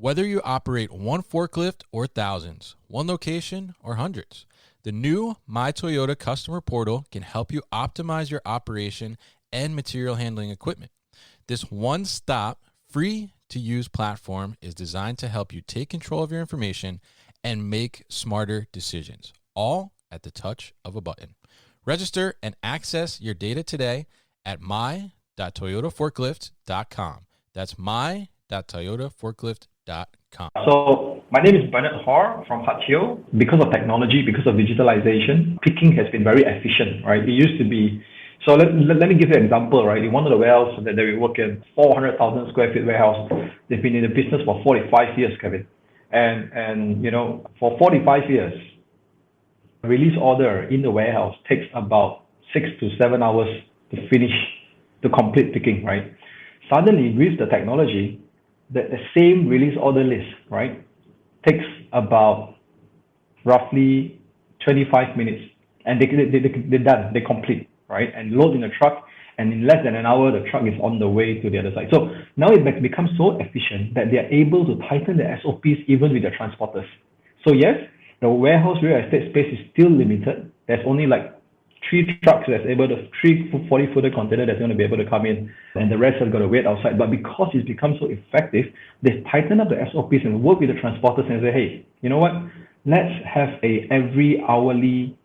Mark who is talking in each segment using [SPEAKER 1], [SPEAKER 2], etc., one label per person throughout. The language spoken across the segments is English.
[SPEAKER 1] Whether you operate one forklift or thousands, one location or hundreds, the new My Toyota customer portal can help you optimize your operation and material handling equipment. This one-stop, free-to-use platform is designed to help you take control of your information and make smarter decisions, all at the touch of a button. Register and access your data today at my.toyotaforklift.com. That's my.toyotaforklift.com.
[SPEAKER 2] So my name is Bernard Hoare from Hatio. Because of technology, because of digitalization, picking has been very efficient, right? It used to be, so let me give you an example, right? In one of the warehouses that we work in, 400,000 square feet warehouse, they've been in the business for 45 years, Kevin. And you know, for 45 years, a release order in the warehouse takes about 6 to 7 hours to complete picking, right? Suddenly, with the technology, the same release order list, right, takes about roughly 25 minutes, and they're done, they complete, right, and load in the truck, and in less than an hour, the truck is on the way to the other side. So now it becomes so efficient that they're able to tighten the SOPs even with the transporters. So yes, the warehouse real estate space is still limited. There's only like 3 trucks that's able to, 3 40-footer container that's going to be able to come in, and the rest have got to wait outside. But because it's become so effective, they've tightened up the SOPs and work with the transporters and say, hey, you know what? Let's have a every hourly,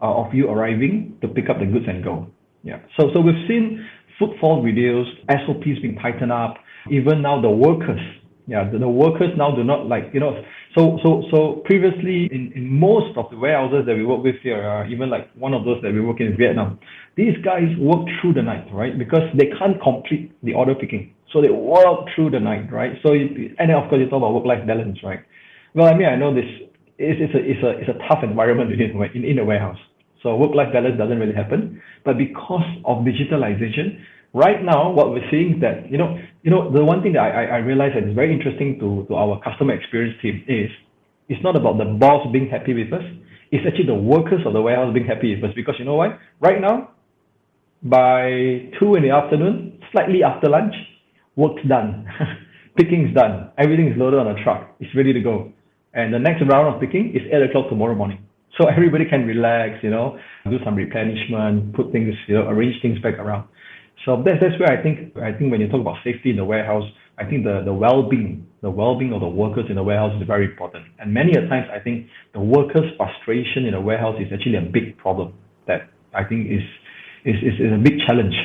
[SPEAKER 2] of you arriving to pick up the goods and go. Yeah. So we've seen footfall reduced, SOPs being tightened up. Even now the workers, the workers now do not So previously in most of the warehouses that we work with here, even like one of those that we work in Vietnam, these guys work through the night, right? Because they can't complete the order picking. So they work through the night, right? So, and then of course you talk about work-life balance, right? Well, I mean, I know this, it's a tough environment in a warehouse. So work-life balance doesn't really happen. But because of digitalization, right now, what we're seeing is that, the one thing that I realize that is very interesting to our customer experience team is, it's not about the boss being happy with us. It's actually the workers of the warehouse being happy with us. Because you know what? Right now, by 2 in the afternoon, slightly after lunch, work's done. Picking's done. Everything is loaded on a truck. It's ready to go. And the next round of picking is 8 o'clock tomorrow morning. So everybody can relax, do some replenishment, put things, arrange things back around. So that's where I think when you talk about safety in the warehouse, I think the well-being of the workers in the warehouse is very important. And many a times, I think the workers' frustration in a warehouse is actually a big problem that I think is a big challenge.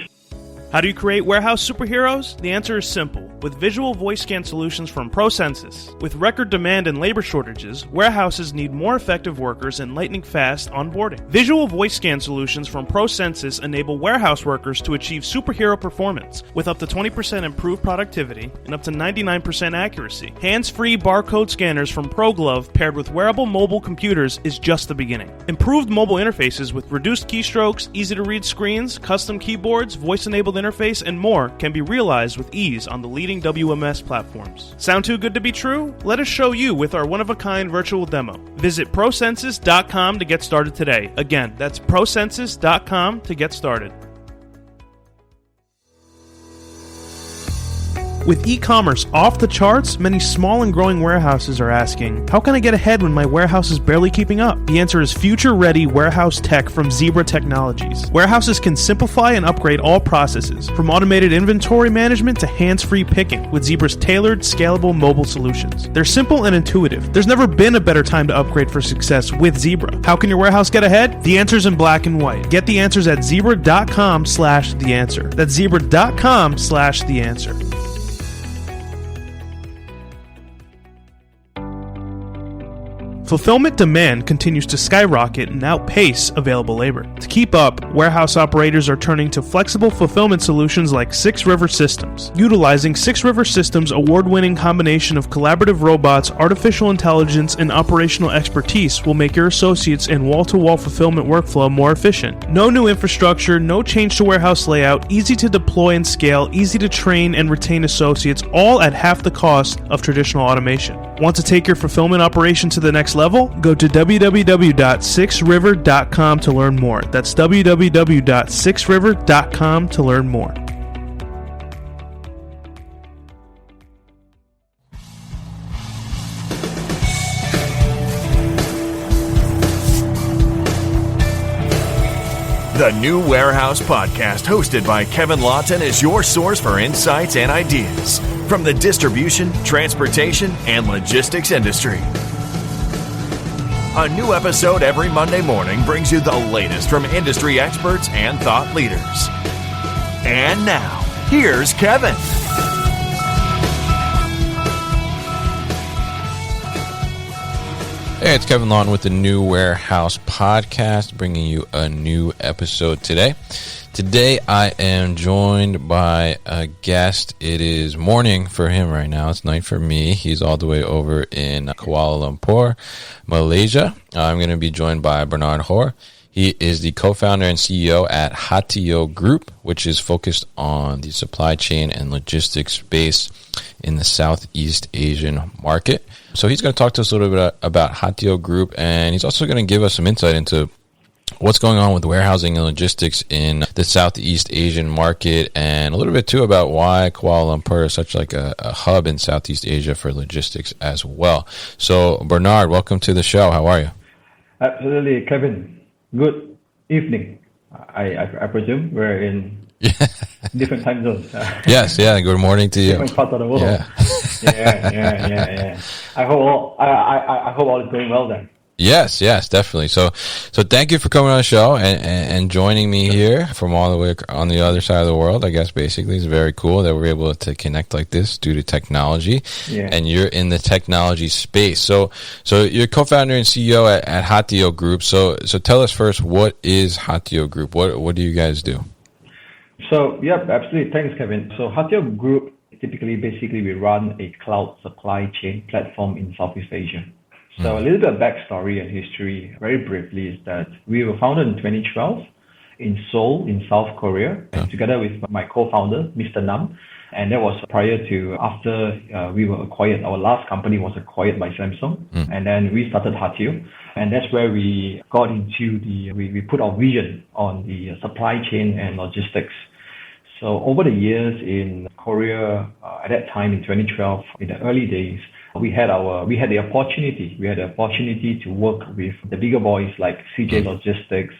[SPEAKER 3] How do you create warehouse superheroes? The answer is simple. With visual voice scan solutions from ProSensus. With record demand and labor shortages, warehouses need more effective workers and lightning-fast onboarding. Visual voice scan solutions from ProSensus enable warehouse workers to achieve superhero performance with up to 20% improved productivity and up to 99% accuracy. Hands-free barcode scanners from ProGlove paired with wearable mobile computers is just the beginning. Improved mobile interfaces with reduced keystrokes, easy-to-read screens, custom keyboards, voice-enabled interface, and more can be realized with ease on the leading WMS platforms. Sound too good to be true? Let us show you with our one-of-a-kind virtual demo. Visit prosensus.com to get started today. Again, that's prosensus.com to get started. With e-commerce off the charts, many small and growing warehouses are asking, how can I get ahead when my warehouse is barely keeping up? The answer is future-ready warehouse tech from Zebra Technologies. Warehouses can simplify and upgrade all processes, from automated inventory management to hands-free picking, with Zebra's tailored, scalable mobile solutions. They're simple and intuitive. There's never been a better time to upgrade for success with Zebra. How can your warehouse get ahead? The answer's in black and white. Get the answers at zebra.com/theanswer. That's zebra.com/theanswer. Fulfillment demand continues to skyrocket and outpace available labor. To keep up, warehouse operators are turning to flexible fulfillment solutions like 6 River Systems. Utilizing 6 River Systems' award-winning combination of collaborative robots, artificial intelligence, and operational expertise will make your associates and wall-to-wall fulfillment workflow more efficient. No new infrastructure, no change to warehouse layout, easy to deploy and scale, easy to train and retain associates, all at half the cost of traditional automation. Want to take your fulfillment operation to the next level? Go to www.6river.com to learn more. That's www.6river.com to learn more.
[SPEAKER 4] The New Warehouse Podcast, hosted by Kevin Lawton, is your source for insights and ideas from the distribution, transportation, and logistics industry. A new episode every Monday morning brings you the latest from industry experts and thought leaders. And now, here's Kevin.
[SPEAKER 1] Hey, it's Kevin Lawton with the New Warehouse Podcast, bringing you a new episode today. Today, I am joined by a guest. It is morning for him right now. It's night for me. He's all the way over in Kuala Lumpur, Malaysia. I'm going to be joined by Bernard Hoare. He is the co-founder and CEO at Hatio Group, which is focused on the supply chain and logistics space in the Southeast Asian market. So he's going to talk to us a little bit about Hatio Group, and he's also going to give us some insight into what's going on with warehousing and logistics in the Southeast Asian market, and a little bit too about why Kuala Lumpur is such like a hub in Southeast Asia for logistics as well. So Bernard, welcome to the show. How are you?
[SPEAKER 2] Absolutely, Kevin. Good evening. I presume we're in different time zones.
[SPEAKER 1] Yes, yeah. Good morning to you.
[SPEAKER 2] Different parts of the world. Yeah. I hope all is going well then.
[SPEAKER 1] Yes, definitely. So thank you for coming on the show and joining me here from all the way on the other side of the world. I guess basically it's very cool that we're able to connect like this due to technology. Yeah. And you're in the technology space. So you're co-founder and CEO at Hatio Group. So tell us first, what is Hatio Group? What do you guys do?
[SPEAKER 2] So yeah, absolutely. Thanks, Kevin. So Hatio Group basically we run a cloud supply chain platform in Southeast Asia. So a little bit of backstory and history, very briefly, is that we were founded in 2012 in Seoul, in South Korea, together with my co-founder, Mr. Nam. And that was after we were acquired. Our last company was acquired by Samsung. And then we started Hatio. And that's where we got into we put our vision on the supply chain and logistics. So over the years in Korea, at that time in 2012, in the early days, we had the opportunity to work with the bigger boys like CJ Logistics,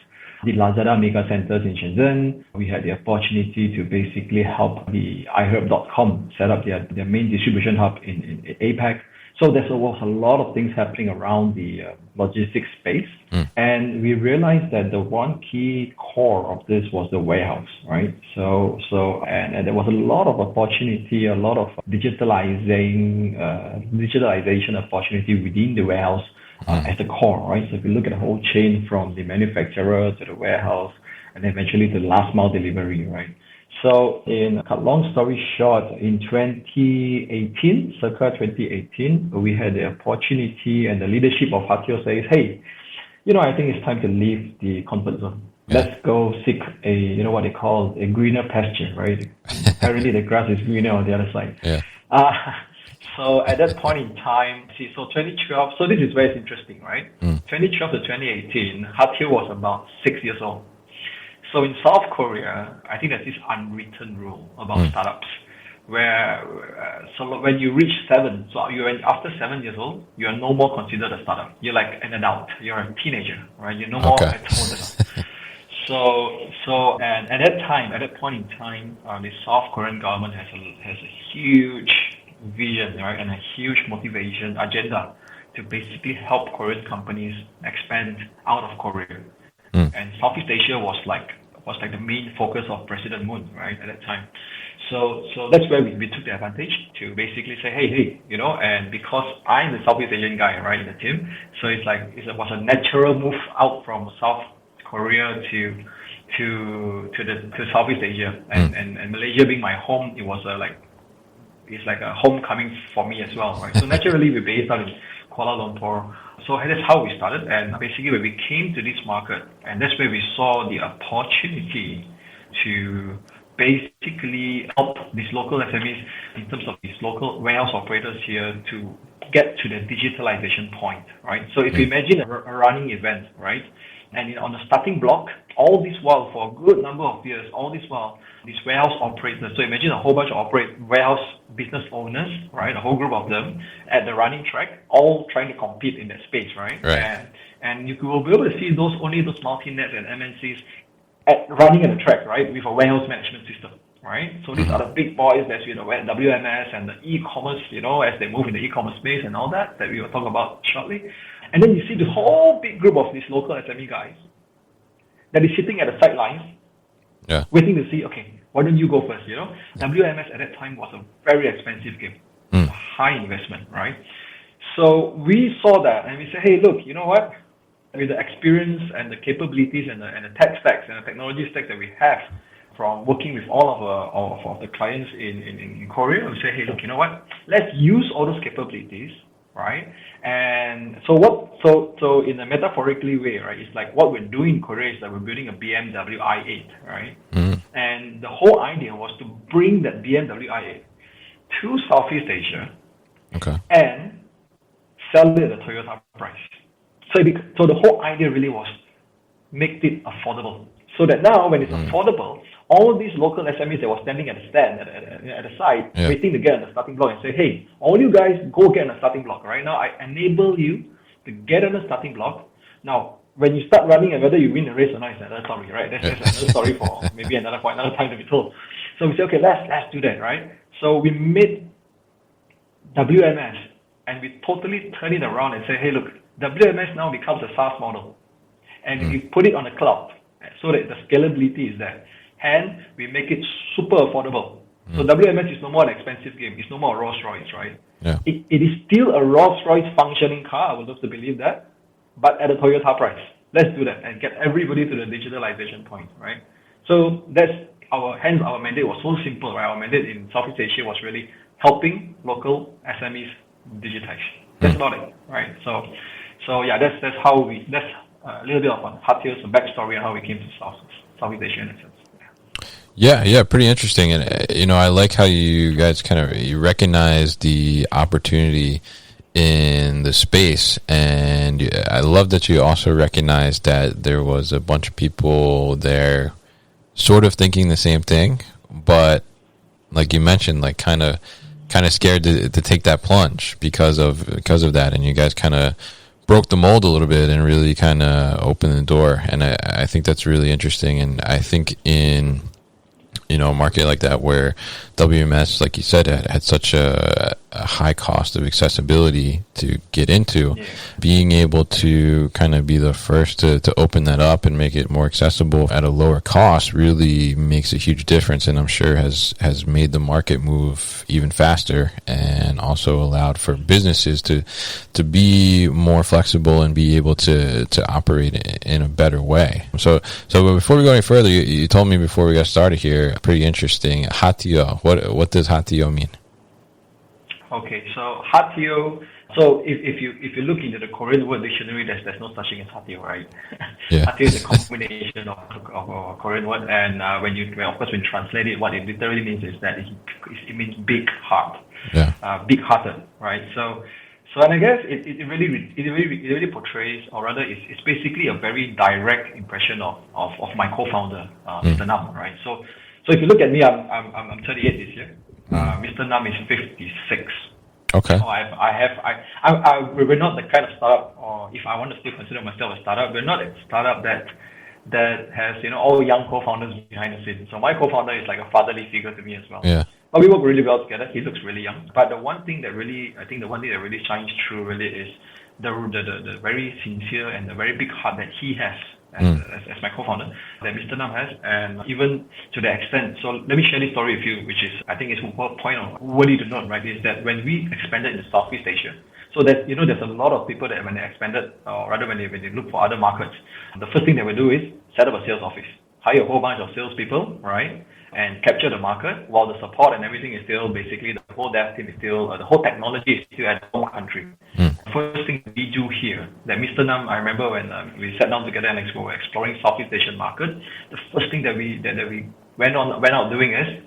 [SPEAKER 2] the Lazada mega centers in Shenzhen. We had the opportunity to basically help the iHerb.com set up their main distribution hub in APAC. So there was a lot of things happening around the logistics space. And we realized that the one key core of this was the warehouse, right? And there was a lot of opportunity, a lot of digitalization opportunity within the warehouse as the core, right? So if you look at the whole chain from the manufacturer to the warehouse and eventually to the last mile delivery, right? So in long story short, in circa 2018, we had the opportunity and the leadership of Hatio says, hey, I think it's time to leave the comfort zone. Let's go seek what they call a greener pasture, right? Apparently the grass is greener on the other side. Yeah. So at that point in time, 2012, so this is very interesting, right? 2012 to 2018, Hatio was about 6 years old. So in South Korea, I think there's this unwritten rule about startups where when you reach 7, so after 7 years old, you are no more considered a startup. You're like an adult. You're a teenager, right? You're no more a toddler. So at that point in time, the South Korean government has a huge vision, right, and a huge motivation agenda to basically help Korean companies expand out of Korea. And Southeast Asia was like the main focus of President Moon, right, at that time. So that's where we took the advantage to basically say, hey, and because I'm the Southeast Asian guy, right, in the team, so it was a natural move out from South Korea to Southeast Asia, and Malaysia being my home, it's like a homecoming for me as well, right? So naturally we based out in Kuala Lumpur. So that's how we started, and basically when we came to this market, and that's where we saw the opportunity to basically help these local SMEs in terms of these local warehouse operators here to get to the digitalization point, right? So if you imagine a running event, right? And on the starting block, all this while, for a good number of years, these warehouse operators, so imagine a whole bunch of warehouse business owners, right, a whole group of them at the running track, all trying to compete in that space, right? And you will be able to see only those multinets and MNCs at running at the track, right, with a warehouse management system, right? So these are the big boys that's, WMS and the e-commerce, as they move in the e-commerce space and all that we will talk about shortly. And then you see the whole big group of these local SME guys that is sitting at the sidelines, waiting to see, okay, why don't you go first, WMS at that time was a very expensive game, a high investment, right? So we saw that and we said, hey, look, you know what? With the experience and the capabilities and the tech stacks and the technology stacks that we have from working with all of the clients in Korea, we say, hey, look, you know what? Let's use all those capabilities, right? And so in a metaphorically way, right, it's like what we're doing in Korea is that we're building a BMW i8, right? And the whole idea was to bring that BMW i8 to Southeast Asia and sell it at a Toyota price. So the whole idea really was make it affordable. So that now when it's affordable, all these local SMEs that were standing at the stand, at the side, waiting to get on the starting block and say, hey, all you guys go get on the starting block. Right now, I enable you to get on the starting block. Now, when you start running and whether you win the race or not is another story, right? That's another story for maybe another time to be told. So we say, okay, let's do that, right? So we made WMS and we totally turn it around and say, hey, look, WMS now becomes a SaaS model. And we put it on the cloud so that the scalability is there. And we make it super affordable. So WMS is no more an expensive game. It's no more a Rolls Royce, right? It is still a Rolls Royce functioning car. I would love to believe that. But at a Toyota price. Let's do that and get everybody to the digitalization point, right? So our mandate was so simple, right? Our mandate in Southeast Asia was really helping local SMEs digitize. That's about it, right? So yeah, that's a little bit of Hatio's backstory on how we came to Southeast Asia in a sense.
[SPEAKER 1] Yeah, pretty interesting. And I like how you guys you recognize the opportunity in the space, and I love that you also recognize that there was a bunch of people there sort of thinking the same thing, but like you mentioned, like kind of scared to take that plunge because of that, and you guys kind of broke the mold a little bit and really kind of opened the door, and I think that's really interesting. And I think in a market like that where WMS, like you said, had such a high cost of accessibility to get into, being able to kind of be the first to open that up and make it more accessible at a lower cost really makes a huge difference, and I'm sure has made the market move even faster and also allowed for businesses to be more flexible and be able to operate in a better way. So before we go any further, you told me before we got started here, pretty interesting, Hatio. What does Hatio mean?
[SPEAKER 2] Okay, so Hatio. So if you look into the Korean word dictionary, there's no such thing as Hatio, right? Hatio is a combination of a Korean word, and when you translate it, what it literally means is that it means big heart, big-hearted, right? So and I guess it really portrays, or rather, it's basically a very direct impression of my co-founder, Mr. Nam, right? So if you look at me, I'm 38 this year. Mr. Nam is 56.
[SPEAKER 1] Okay.
[SPEAKER 2] So we're not the kind of startup, or if I want to still consider myself a startup, we're not a startup that has all young co-founders behind the scenes. So my co-founder is like a fatherly figure to me as well.
[SPEAKER 1] Yeah.
[SPEAKER 2] But we work really well together. He looks really young. But the one thing that really shines through really is the very sincere and the very big heart that he has as my co-founder, that Mr. Nam has, and even to the extent. So let me share this story with you, which is, I think, is one point of worthy to note, right? Is that when we expanded in Southeast Asia, so that there's a lot of people that when they expanded, or rather when they look for other markets, the first thing they will do is set up a sales office, hire a whole bunch of salespeople, right? And capture the market, while the support and everything is still basically, the whole dev team is still, the whole technology is still at the home country. First thing we do here, that Mr. Nam, I remember when we sat down together and we were exploring Southeast Asian market, the first thing that we went out doing is,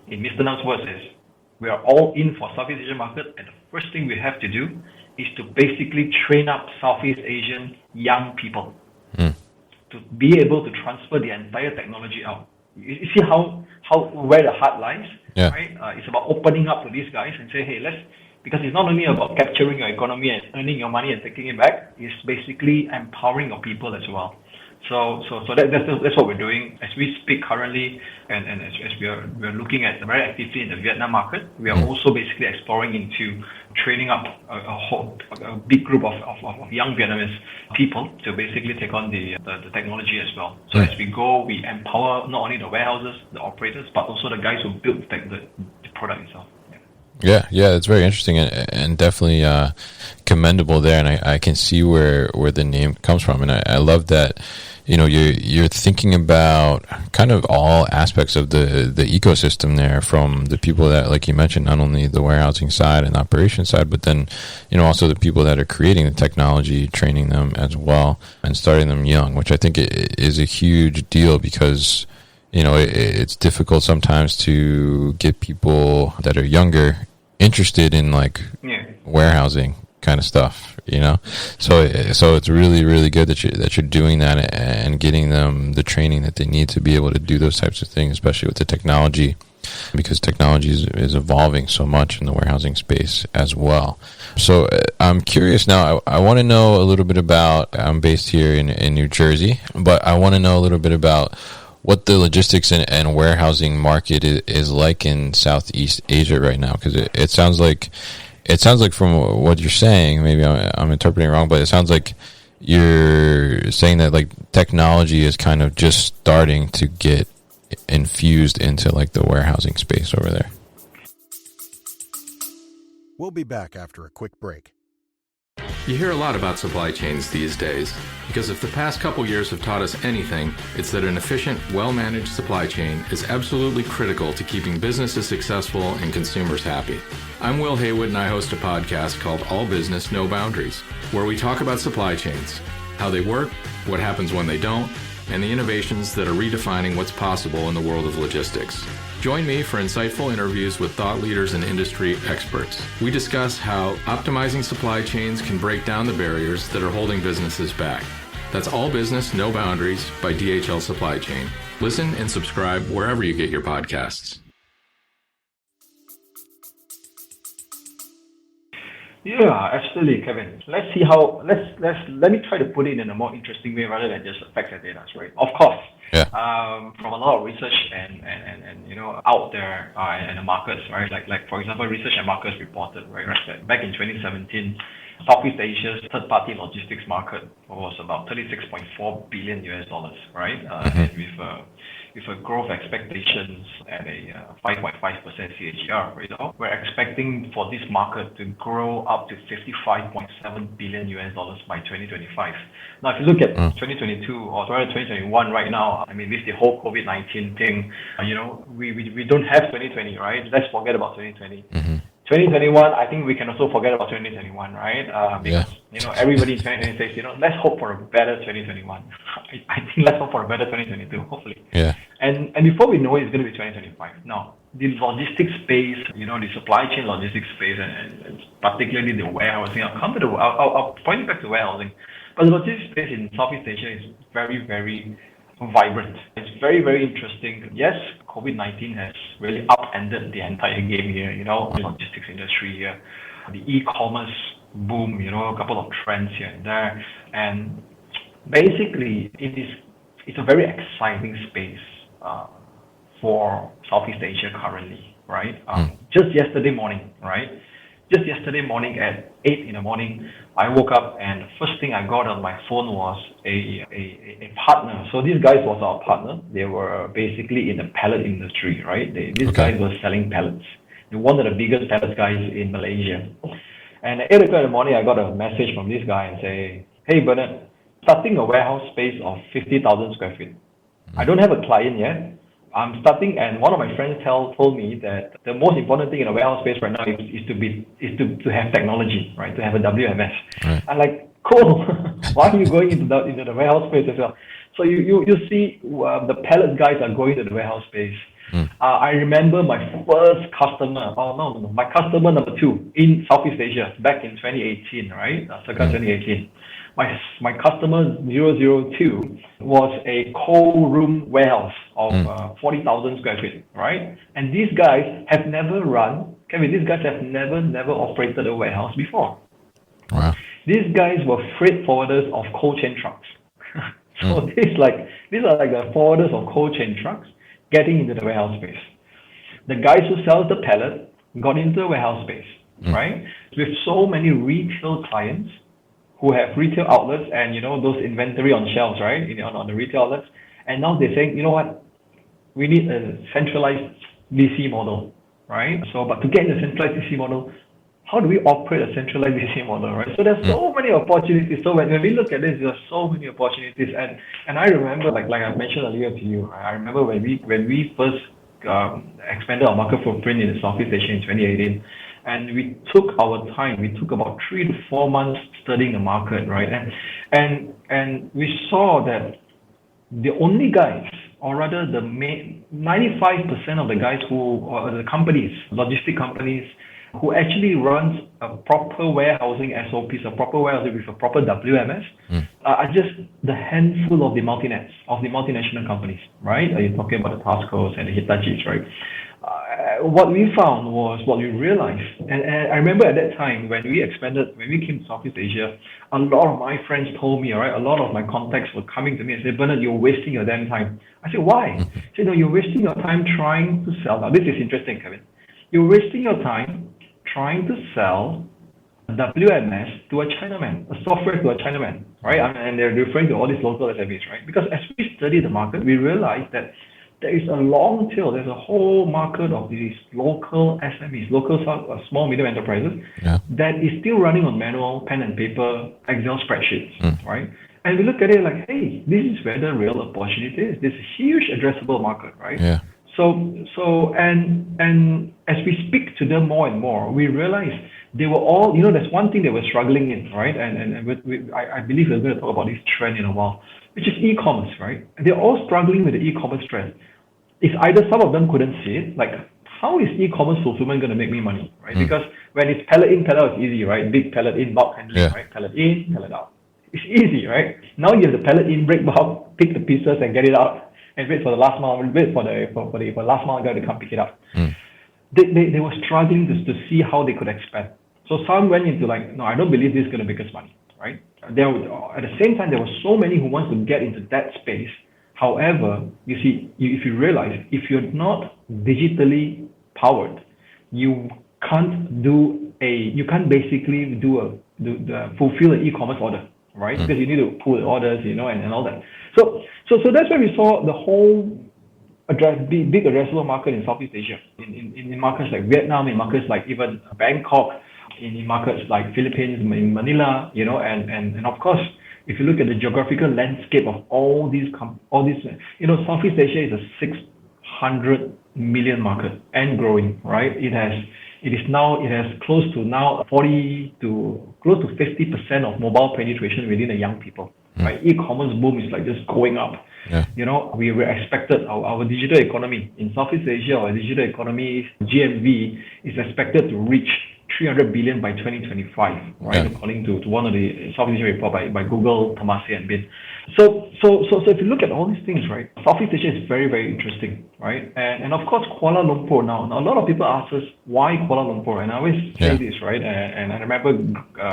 [SPEAKER 2] in Mr. Nam's words, is we are all in for Southeast Asian market, and the first thing we have to do is to basically train up Southeast Asian young people to be able to transfer the entire technology out. You see where the heart lies, right? It's about opening up to these guys and say, hey, because it's not only about capturing your economy and earning your money and taking it back, it's basically empowering your people as well. That's what we're doing as we speak currently, and as we're looking at very actively in the Vietnam market. We are also basically exploring into training up a big group of young Vietnamese people to basically take on the technology as well. So as we go, we empower not only the warehouses, the operators, but also the guys who build the product itself.
[SPEAKER 1] Yeah, it's very interesting and definitely commendable there, and I can see where the name comes from, and I love that. You're thinking about kind of all aspects of the ecosystem there, from the people that, like you mentioned, not only the warehousing side and the operation side, but then also the people that are creating the technology, training them as well, and starting them young, which I think is a huge deal because it's difficult sometimes to get people that are younger interested in warehousing kind of stuff, so it's really, really good that you're doing that and getting them the training that they need to be able to do those types of things, especially with the technology, because technology is evolving so much in the warehousing space as well. So I'm curious now. I want to know a little bit about. I'm based here in New Jersey, but I want to know a little bit about what the logistics and warehousing market is like in Southeast Asia right now, because it sounds like from what you're saying, maybe I'm interpreting it wrong, but it sounds like you're saying that technology is kind of just starting to get infused into the warehousing space over there.
[SPEAKER 5] We'll be back after a quick break.
[SPEAKER 6] You hear a lot about supply chains these days, because if the past couple years have taught us anything, it's that an efficient, well-managed supply chain is absolutely critical to keeping businesses successful and consumers happy. I'm Will Haywood, and I host a podcast called All Business, No Boundaries, where we talk about supply chains, how they work, what happens when they don't, and the innovations that are redefining what's possible in the world of logistics. Join me for insightful interviews with thought leaders and industry experts. We discuss how optimizing supply chains can break down the barriers that are holding businesses back. That's All Business, No Boundaries by DHL Supply Chain. Listen and subscribe wherever you get your podcasts.
[SPEAKER 2] Yeah, absolutely, Kevin. Let's see how. Let me try to put it in a more interesting way rather than just facts and data, right? Of course.
[SPEAKER 1] Yeah.
[SPEAKER 2] From a lot of research and out there in the markets, right? Like for example, Research and Markets reported, right, that back in 2017, Southeast Asia's third-party logistics market was about $36.4 billion, right? And with a growth expectations at a 5.5% CAGR, we're expecting for this market to grow up to $55.7 billion by 2025. Now, if you look at 2022 or 2021 right now, with the whole COVID-19 thing, we don't have 2020, right? Let's forget about 2020. 2021, I think we can also forget about 2021, right? Because everybody in 2020 says, let's hope for a better 2021. I think let's hope for a better 2022, hopefully.
[SPEAKER 1] Yeah.
[SPEAKER 2] And before we know it, it's going to be 2025. Now, the logistics space, the supply chain logistics space, and particularly the warehousing. I'll point it back to warehousing. But the logistics space in Southeast Asia is very, very vibrant. It's very, very interesting. Yes, COVID-19 has really upended the entire game here, the logistics industry here, the e-commerce boom, a couple of trends here and there. And basically, it's a very exciting space for Southeast Asia currently, right? Just yesterday morning at 8 in the morning, I woke up and the first thing I got on my phone was a partner. So these guys was our partner. They were basically in the pallet industry, right? These guys were selling pallets. They're one of the biggest pallet guys in Malaysia. And at 8 o'clock in the morning, I got a message from this guy and say, hey, Bernard, starting a warehouse space of 50,000 square feet. I don't have a client yet. I'm starting, and one of my friends told me that the most important thing in a warehouse space right now is to have technology, right? To have a WMS. Right. I'm like, cool. Why are you going into the warehouse space as well? So you see, the pallet guys are going to the warehouse space. I remember my first customer. My customer number 2 in Southeast Asia back in 2018, right? Circa 2018. My customer 002 was a cold room warehouse of 40,000 square feet, right? And these guys have never never operated a warehouse before.
[SPEAKER 1] Wow.
[SPEAKER 2] These guys were freight forwarders of cold chain trucks. So these are like the forwarders of cold chain trucks getting into the warehouse space. The guys who sell the pallet got into the warehouse space, right? With so many retail clients who have retail outlets and those inventory on shelves, right? On the retail outlets, and now they're saying, you know what, we need a centralized DC model, right? So, but to get in the centralized DC model, how do we operate a centralized DC model, right? So there's so many opportunities. So when we look at this, there are so many opportunities. And I remember, like I mentioned earlier to you, I remember when we first expanded our market footprint in Southeast Asia in 2018, and we took our time. We took about 3 to 4 months studying the market, right? And we saw that the only guys, or rather the 95% of the guys or the companies, logistic companies, who actually runs a proper warehousing SOPs, a proper warehousing with a proper WMS, are just the handful of the multinational companies, right? You're talking about the Tascos and the Hitachis, right? What we found was, what we realized, and I remember at that time when we came to Southeast Asia, a lot of my friends told me, all right, a lot of my contacts were coming to me and said, Bernard, you're wasting your damn time. I said, why? He said, no, you're wasting your time trying to sell. Now, this is interesting, Kevin. You're wasting your time trying to sell WMS to a Chinaman, a software to a Chinaman, right? And they're referring to all these local SMEs, right? Because as we study the market, we realize that there is a long tail. There's a whole market of these local SMEs, local small medium enterprises, that is still running on manual pen and paper Excel spreadsheets, right? And we look at it like, hey, this is where the real opportunity is. This huge addressable market, right? Yeah. So and as we speak to them more and more, we realize they were all, there's one thing they were struggling in, right? And I believe we're going to talk about this trend in a while, which is e-commerce, right? They're all struggling with the e-commerce trend. It's either some of them couldn't see it, like, how is e-commerce fulfillment going to make me money, right? Because when it's pallet in, pallet out, it's easy, right? Big pallet in, bulk handling, right? Pallet in, pallet out. It's easy, right? Now you have the pallet in, break bulk, pick the pieces and get it out, and wait for the last mile, wait for the last mile guy to come pick it up. They were struggling to see how they could expand. So some went into like, no, I don't believe this is going to make us money, right? At the same time, there were so many who wants to get into that space. However, you see, if you realize, if you're not digitally powered, you can't basically fulfill an e-commerce order, right? Because you need to pull the orders, and all that. So that's why we saw the whole big addressable market in Southeast Asia, in markets like Vietnam, in markets like even Bangkok, in markets like Philippines, in Manila, and of course, if you look at the geographical landscape of all these, Southeast Asia is a 600 million market and growing, right? It has close to now 40 to close to 50% of mobile penetration within the young people, right? E-commerce boom is like just going up. Yeah. We were expected our digital economy in Southeast Asia, our digital economy GMV is expected to reach 300 billion by 2025, right? According to one of the Southeast Asia report by Google, Temasek, and Bin. So if you look at all these things, right, Southeast Asia is very, very interesting, right? And of course, Kuala Lumpur now a lot of people ask us why Kuala Lumpur, and I always say this, right? And I remember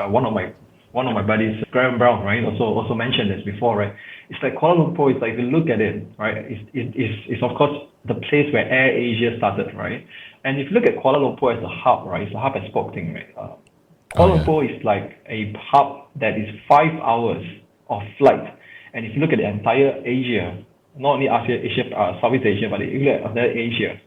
[SPEAKER 2] one of my buddies, Graham Brown, right, also mentioned this before, right? It's like Kuala Lumpur is like, if you look at it, right, it's of course the place where Air Asia started, right? And if you look at Kuala Lumpur as a hub, right, it's a hub and spoke thing, right? Kuala Lumpur is like a hub that is 5 hours of flight. And if you look at the entire Asia, not only Southeast Asia, but if you look at entire Asia,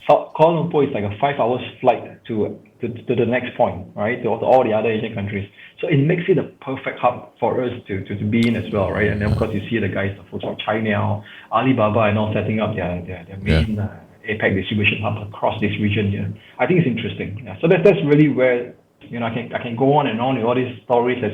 [SPEAKER 2] Kuala Lumpur is like a 5 hours flight to the next point, right? To all the other Asian countries. So it makes it a perfect hub for us to be in as well, right? And then of course you see the guys, the folks like China, Alibaba, and all setting up their main APAC distribution hub across this region here. I think it's interesting. Yeah. So that's really where I can go on and on with all these stories as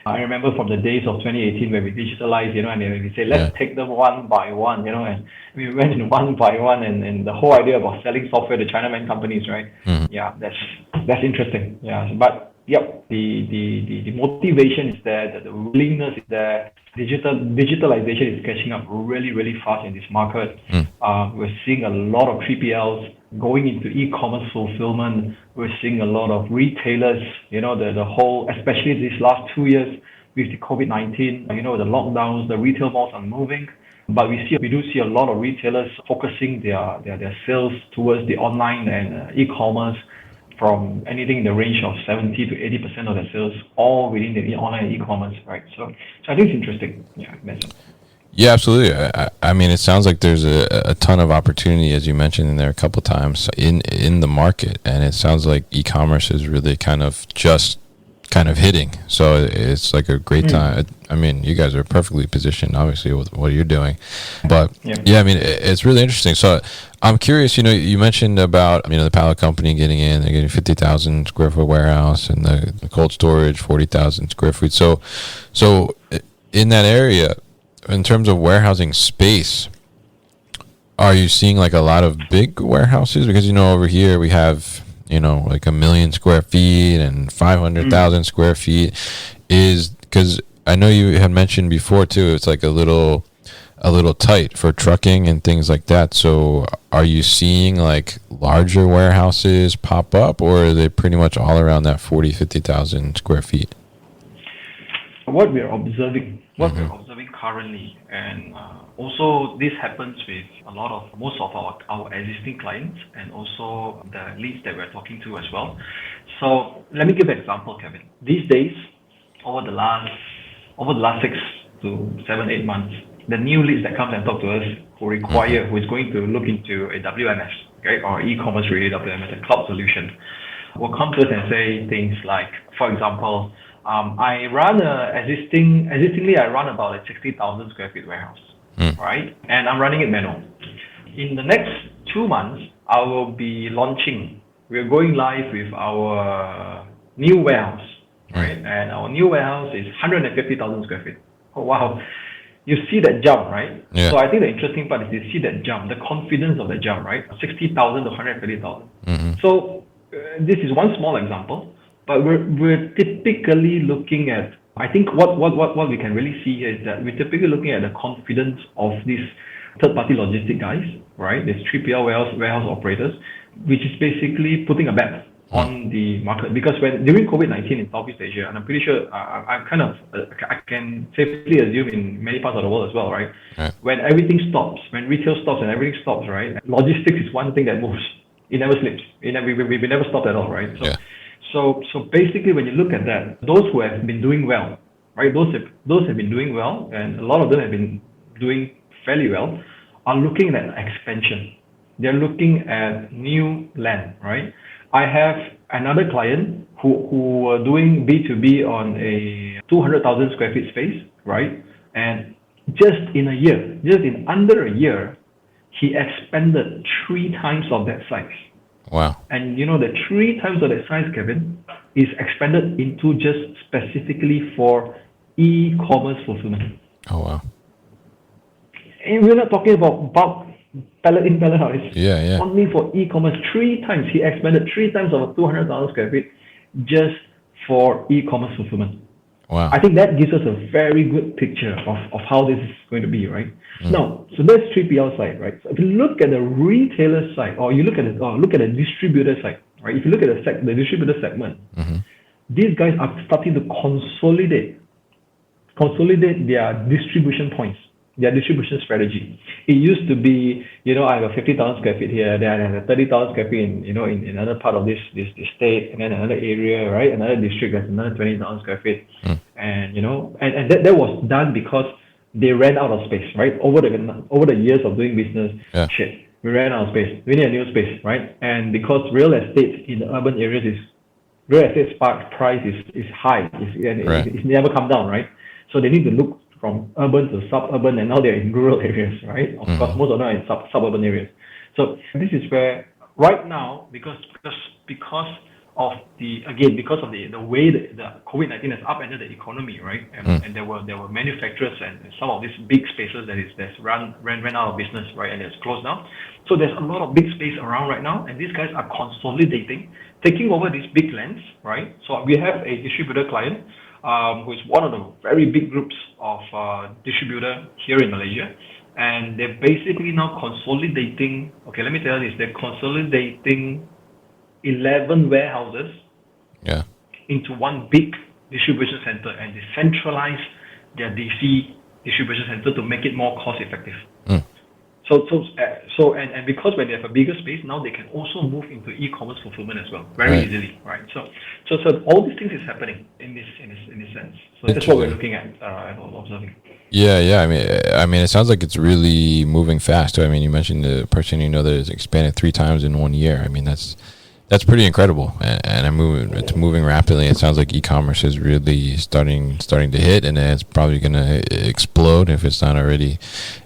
[SPEAKER 2] I remember from the days of 2018 where we digitalized, and we say let's take them one by one, and we went in one by one, and the whole idea about selling software to Chinaman companies, right? Yeah, that's interesting. Yeah, but the motivation is there, the willingness is there. Digitalization is catching up really, really fast in this market. We're seeing a lot of 3PLs going into e-commerce fulfillment. We're seeing a lot of retailers, the whole, especially these last 2 years, with the COVID-19, the lockdowns, the retail malls are moving. But we do see a lot of retailers focusing their sales towards the online and e-commerce, from anything in the range of 70 to 80% of their sales, all within the online and e-commerce, right? So I think it's interesting. Yeah,
[SPEAKER 1] Yeah, absolutely. I mean, it sounds like there's a ton of opportunity, as you mentioned in there a couple times, in the market, and it sounds like e-commerce is really kind of hitting. So it's like a great time. I mean, you guys are perfectly positioned, obviously, with what you're doing. But yeah, I mean, it's really interesting. So I'm curious. You mentioned about the pallet company getting in. They're getting 50,000 square foot warehouse, and the cold storage 40,000 square feet. So in that area, in terms of warehousing space, are you seeing like a lot of big warehouses? Because over here we have like 1 million square feet and 500,000 square feet. Is because I know you had mentioned before too, it's like a little tight for trucking and things like that. So are you seeing like larger warehouses pop up, or are they pretty much all around that 50,000 square feet?
[SPEAKER 2] What we're observing currently, and also this happens with most of our existing clients, and also the leads that we're talking to as well. So let me give an example, Kevin. These days, over the last 6 to 7, 8 months, the new leads that come and talk to us who is going to look into a WMS, okay, or e-commerce related WMS, a cloud solution, will come to us and say things like, for example, I run existingly I run about a 60,000 square feet warehouse, right? And I'm running it manual. In the next 2 months, I will be launching. We're going live with our new warehouse, right? And our new warehouse is 150,000 square feet. Oh, wow. You see that jump, right? Yeah. So I think the interesting part is you see that jump, the confidence of that jump, right? 60,000 to 150,000. So this is one small example. But we're typically looking at, I think what we can really see here is that we're typically looking at the confidence of these third-party logistic guys, right? These 3PL warehouse operators, which is basically putting a bet on the market. Because during COVID-19 in Southeast Asia, and I'm pretty sure I can safely assume in many parts of the world as well, right? When everything stops, when retail stops and everything stops, right? Logistics is one thing that moves. It never sleeps. We never stopped at all, right? So basically, when you look at that, those who have been doing well, right? Those have been doing well, and a lot of them have been doing fairly well, are looking at expansion. They're looking at new land, right? I have another client who are doing B2B on a 200,000 square feet space, right? And just in under a year, he expanded 3 times of that size.
[SPEAKER 1] Wow. And
[SPEAKER 2] the 3 times of that size, Kevin, is expanded into just specifically for e-commerce fulfillment.
[SPEAKER 1] Oh, wow.
[SPEAKER 2] And we're not talking about bulk pallet in, pallet out.
[SPEAKER 1] Yeah.
[SPEAKER 2] Only for e-commerce, 3 times. He expanded 3 times of 200,000 square feet just for e-commerce fulfillment.
[SPEAKER 1] Wow.
[SPEAKER 2] I think that gives us a very good picture of how this is going to be, right? Now, so that's 3PL side, right? So if you look at the retailer side, or you look at the distributor side, right? If you look at the distributor segment, these guys are starting to consolidate their distribution points, their distribution strategy. It used to be, I have a 50,000 square feet here, then I have a 30,000 square feet in another part of this state, and then another area, right? Another district that's another 20,000 square feet. And that was done because they ran out of space, right? Over the years of doing business, we ran out of space. We need a new space, right? And because real estate in the urban areas real estate price is high, it's never come down, right? So they need to look from urban to suburban, and now they're in rural areas, right? Of course, most of them are in suburban areas. So this is where right now, because of the way that the COVID-19 has upended the economy, right? And there were manufacturers and some of these big spaces that's ran out of business, right? And it's closed now. So there's a lot of big space around right now, and these guys are consolidating, taking over these big lands, right? So we have a distributor client who is one of the very big groups of distributor here in Malaysia. And they're basically now consolidating, okay, let me tell you this, they're consolidating 11 warehouses into one big distribution center and they centralize their DC distribution center to make it more cost effective. And because when they have a bigger space, now they can also move into e-commerce fulfillment as well, very easily, right? So all these things is happening in this sense. So that's what we're looking at and observing.
[SPEAKER 1] Yeah. I mean, it sounds like it's really moving fast too. I mean, you mentioned the person that has expanded 3 times in 1 year. I mean, that's pretty incredible, and it's moving rapidly. It sounds like e-commerce is really starting to hit, and it's probably going to explode if it's not already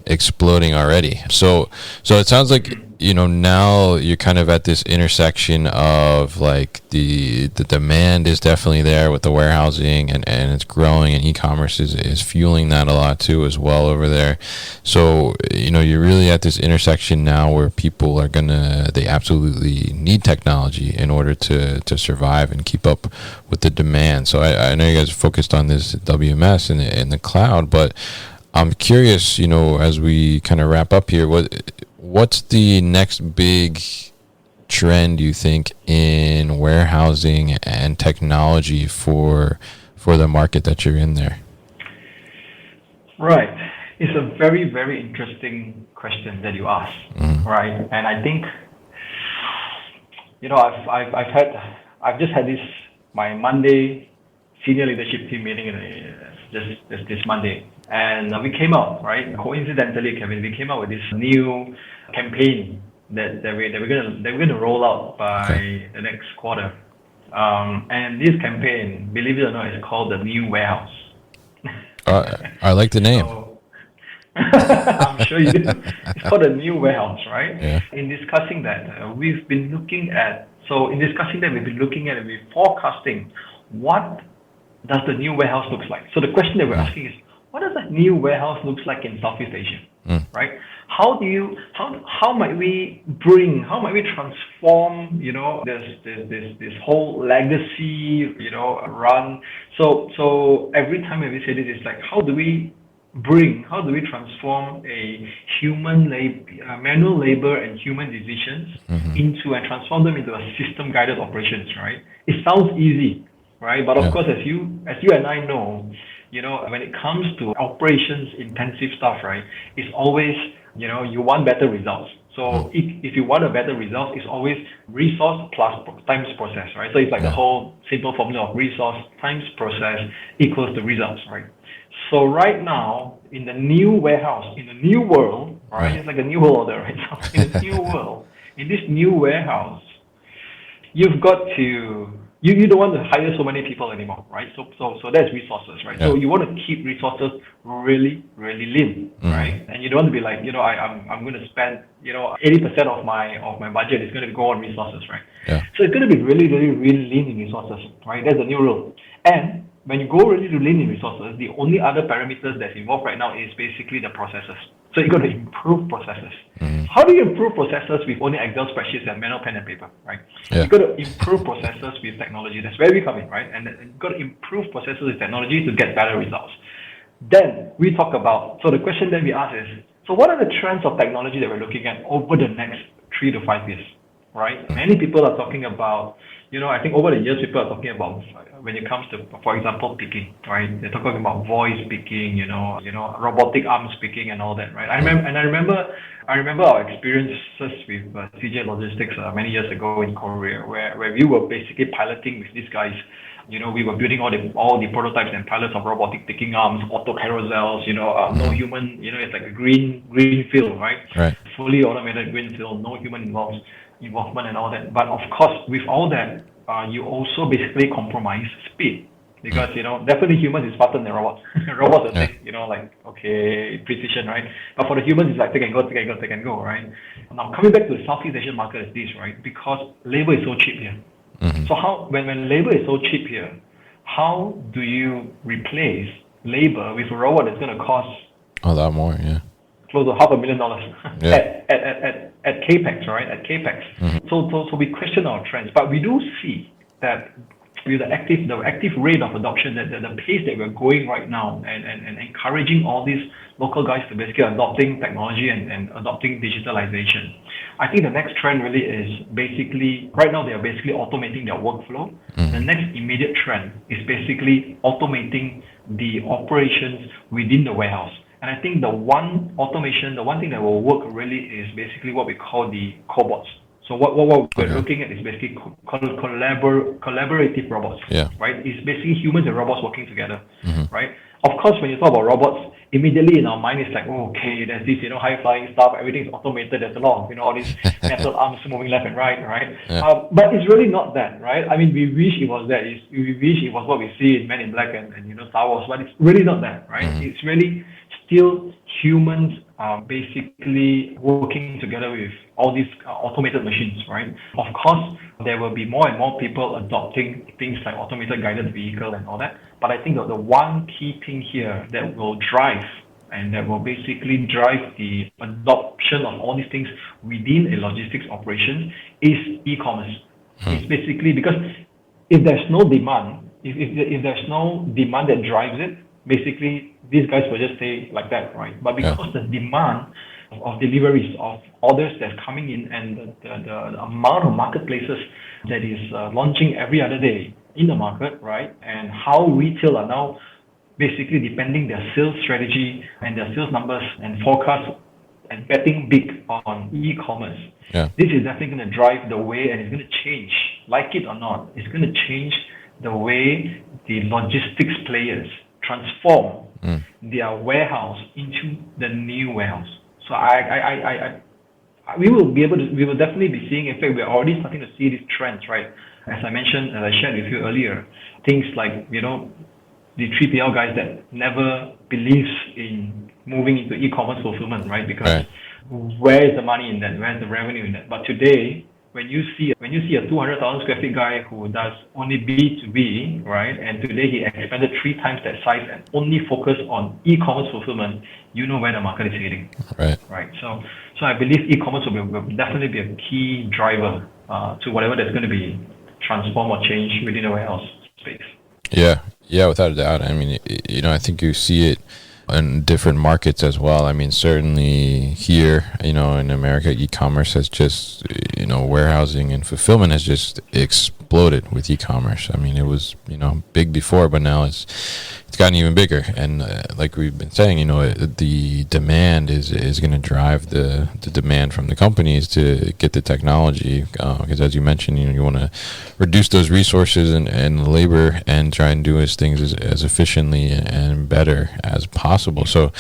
[SPEAKER 1] exploding already. So it sounds like now you're kind of at this intersection of like the demand is definitely there with the warehousing, and it's growing, and e-commerce is fueling that a lot too as well over there. So you're really at this intersection now where people are they absolutely need technology in order to survive and keep up with the demand. So I know you guys are focused on this WMS in the cloud, but I'm curious, as we kind of wrap up here, what's the next big trend you think in warehousing and technology for the market that you're in there?
[SPEAKER 2] Right. It's a very, very interesting question that you ask, right? And I think, I've just had my Monday senior leadership team meeting this Monday. And we came out, right? Coincidentally, Kevin, we came out with this new campaign that we're gonna roll out by the next quarter. And this campaign, believe it or not, is called the New Warehouse.
[SPEAKER 1] I like the name.
[SPEAKER 2] I'm sure you do. It's called the New Warehouse, right?
[SPEAKER 1] Yeah.
[SPEAKER 2] In discussing that, we've been looking at we're forecasting what does the new warehouse looks like. So the question that we're asking is, what does that new warehouse looks like in Southeast Asia, right? How might we transform, this whole legacy, run. So every time when we say this, it's like, how do we transform a manual labor and human decisions into and transform them into a system guided operations, right? It sounds easy, right? But of course, as you and I know, when it comes to operations intensive stuff, right, it's always, you want better results. So if you want a better result, it's always resource plus times process, right? So it's like the whole simple formula of resource times process equals the results, right? So right now, in the new warehouse, in the new world, right, it's like a new world order, right? So in the new world, in this new warehouse, you've got to, you don't want to hire so many people anymore, right? So that's resources, right? Yeah. So you want to keep resources really, really lean, right? And you don't want to be like, I'm going to spend, 80% of my budget is going to go on resources, right? Yeah. So it's going to be really, really, really lean in resources, right? That's the new rule. And when you go really to lean in resources, the only other parameters that's involved right now is basically the processes. So you've got to improve processes. How do you improve processes with only Excel spreadsheets and manual pen and paper, right? Yeah. You've got to improve processes with technology. That's where we come in, right? And you've got to improve processes with technology to get better results. Then we talk about, so the question that we ask is, so what are the trends of technology that we're looking at over the next 3 to 5 years, right? Many people are talking about, I think over the years, people are talking about when it comes to, for example, picking, right? They're talking about voice picking, robotic arms picking and all that, right? I remember our experiences with CJ Logistics many years ago in Korea, where we were basically piloting with these guys. We were building all the prototypes and pilots of robotic picking arms, auto carousels, no human, it's like a green field, right? Fully automated green field, no human involvement and all that. But of course, with all that, you also basically compromise speed, because definitely humans is faster than robots. Robots are precision, right? But for the humans, it's like take and go, right? Now coming back to the Southeast Asian market is this, right? Because labor is so cheap here. So when labor is so cheap here, how do you replace labor with a robot that's going to cost
[SPEAKER 1] a lot more? Yeah.
[SPEAKER 2] Close to $500,000 at CAPEX, right? At CAPEX. So we question our trends, but we do see that with the active rate of adoption, the pace that we're going right now, and encouraging all these local guys to basically adopting technology and adopting digitalization. I think the next trend really is basically, right now they are basically automating their workflow. The next immediate trend is basically automating the operations within the warehouse. And I think the one thing that will work really is basically what we call the cobots. So what we're looking at is basically collaborative robots, right? It's basically humans and robots working together, right? Of course, when you talk about robots, immediately in our mind it's like, oh, okay, there's this, high-flying stuff, everything's automated, there's a lot of, all these metal arms moving left and right? Yeah. But it's really not that, right? I mean, we wish it was that. We wish it was what we see in Men in Black and Star Wars, but it's really not that, right? It's really still humans basically working together with all these automated machines, right? Of course, there will be more and more people adopting things like automated guided vehicle and all that. But I think that the one key thing here that will drive and that will basically drive the adoption of all these things within a logistics operation is e-commerce. It's basically because if there's no demand, if there's no demand that drives it, basically these guys will just stay like that, right? But because the demand of deliveries, of orders that's coming in, and the amount of marketplaces that is launching every other day in the market, right? And how retail are now basically depending their sales strategy and their sales numbers and forecasts and betting big on e-commerce. This is definitely going to drive the way, and it's going to change, like it or not, it's going to change the way the logistics players transform their warehouse into the new warehouse. So we will definitely be seeing, in fact, we're already starting to see these trends, right? As I mentioned, as I shared with you earlier, things like, the 3PL guys that never believes in moving into e-commerce fulfillment, right? Because where is the money in that? Where's the revenue in that? But today, when you see a 200,000 square feet guy who does only B2B, right? And today he expanded 3 times that size and only focus on e-commerce fulfillment, you know where the market is heading. Right. So I believe e-commerce will definitely be a key driver to whatever that's going to be transform or change within the warehouse space.
[SPEAKER 1] Yeah, without a doubt. I mean, I think you see it in different markets as well. I mean, certainly here, in America, e-commerce has just, warehousing and fulfillment has just exploded with e-commerce. I mean, it was, big before, but now it's gotten even bigger. And like we've been saying, the demand is going to drive the demand from the companies to get the technology. Because as you mentioned, you want to reduce those resources and labor and try and do things as efficiently and better as possible. So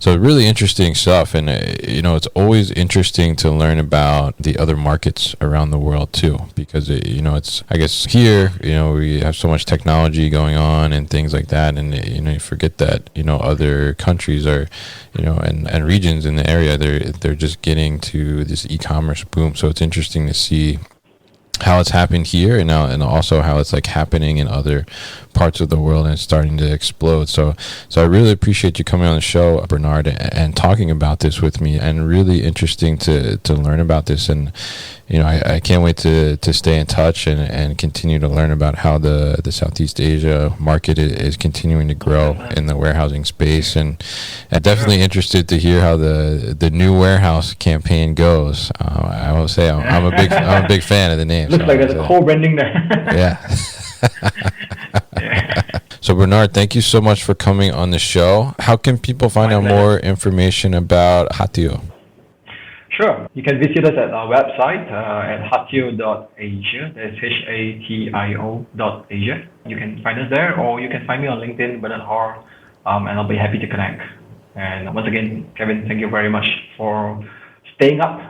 [SPEAKER 1] really interesting stuff. And, it's always interesting to learn about the other markets around the world too, because, it's, I guess here, we have so much technology going on and things like that. And, you forget that, other countries are, and regions in the area, they're just getting to this e-commerce boom. So it's interesting to see how it's happened here and now, and also how it's like happening in other parts of the world and it's starting to explode. So I really appreciate you coming on the show, Bernard, and talking about this with me, and really interesting to learn about this. And I can't wait to stay in touch and continue to learn about how the Southeast Asia market is continuing to grow in the warehousing space, and definitely interested to hear how the new warehouse campaign goes. I will say I'm a big fan of the name.
[SPEAKER 2] Looks like there's a co-branding there.
[SPEAKER 1] Yeah. So Bernard, thank you so much for coming on the show. How can people find out more information about Hatio?
[SPEAKER 2] Sure. You can visit us at our website at hatio.asia. That's hatio.asia. You can find us there, or you can find me on LinkedIn, Bernard Har, and I'll be happy to connect. And once again, Kevin, thank you very much for staying up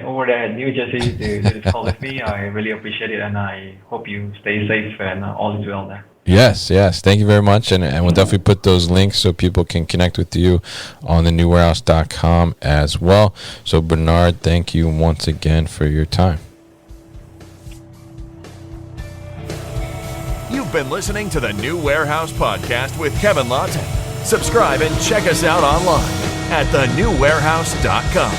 [SPEAKER 2] over there at New Jersey to do this call with me. I really appreciate it, and I hope you stay safe and all is well there.
[SPEAKER 1] Yes. Thank you very much. And we'll definitely put those links so people can connect with you on the newwarehouse.com as well. So Bernard, thank you once again for your time.
[SPEAKER 4] You've been listening to the New Warehouse Podcast with Kevin Lawton. Subscribe and check us out online at thenewwarehouse.com.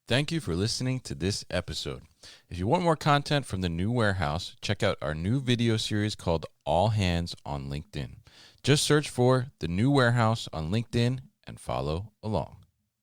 [SPEAKER 1] Thank you for listening to this episode. If you want more content from the new warehouse, check out our new video series called All Hands on LinkedIn. Just search for the new warehouse on LinkedIn and follow along.